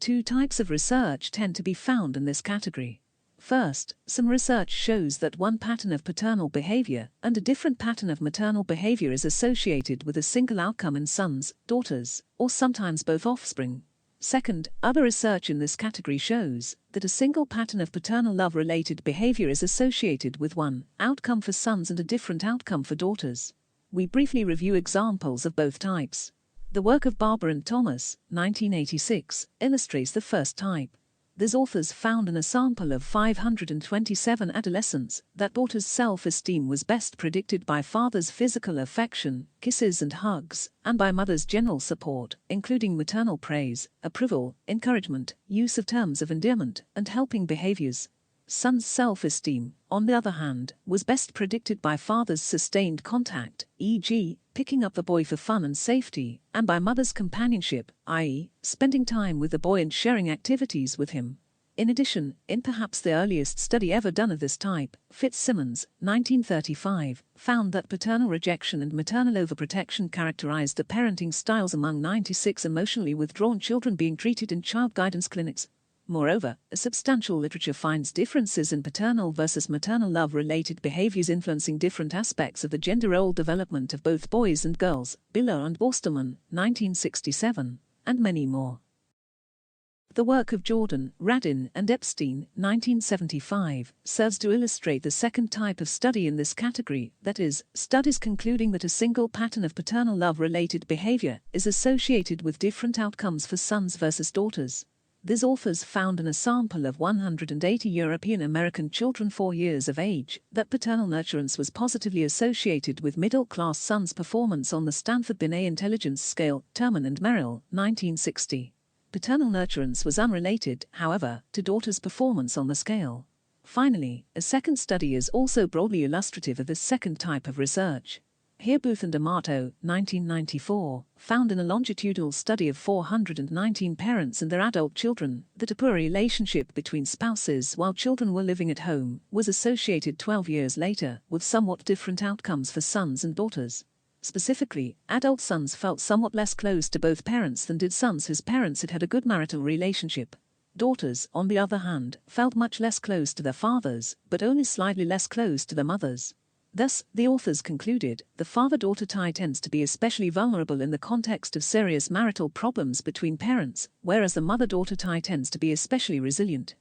Two types of research tend to be found in this category. First, some research shows that one pattern of paternal behavior and a different pattern of maternal behavior is associated with a single outcome in sons, daughters, or sometimes both offspring. Second, other research in this category shows that a single pattern of paternal love-related behavior is associated with one outcome for sons and a different outcome for daughters. We briefly review examples of both types. The work of Barber and Thomas, 1986, illustrates the first type. These authors found in a sample of 527 adolescents that daughters' self-esteem was best predicted by father's physical affection, kisses and hugs, and by mother's general support, including maternal praise, approval, encouragement, use of terms of endearment, and helping behaviors. Sons' self-esteem, on the other hand, was best predicted by father's sustained contact, e.g., picking up the boy for fun and safety, and by mother's companionship, i.e., spending time with the boy and sharing activities with him. In addition, in perhaps the earliest study ever done of this type, Fitz-Simmons, 1935, found that paternal rejection and maternal overprotection characterized the parenting styles among 96 emotionally withdrawn children being treated in child guidance clinics. Moreover, a substantial literature finds differences in paternal versus maternal love-related behaviors influencing different aspects of the gender role development of both boys and girls, Biller and Borstelmann, 1967, and many more. The work of Jordan, Radin, and Epstein, 1975, serves to illustrate the second type of study in this category, that is, studies concluding that a single pattern of paternal love-related behavior is associated with different outcomes for sons versus daughters. These authors found in a sample of 180 European American children 4 years of age that paternal nurturance was positively associated with middle-class sons' performance on the Stanford Binet Intelligence Scale, Terman and Merrill, 1960. Paternal nurturance was unrelated, however, to daughters' performance on the scale. Finally, a second study is also broadly illustrative of this second type of research. Here Booth and Amato, 1994, found in a longitudinal study of 419 parents and their adult children that a poor relationship between spouses while children were living at home was associated 12 years later with somewhat different outcomes for sons and daughters. Specifically, adult sons felt somewhat less close to both parents than did sons whose parents had had a good marital relationship. Daughters, on the other hand, felt much less close to their fathers, but only slightly less close to their mothers. Thus, the authors concluded, the father-daughter tie tends to be especially vulnerable in the context of serious marital problems between parents, whereas the mother-daughter tie tends to be especially resilient.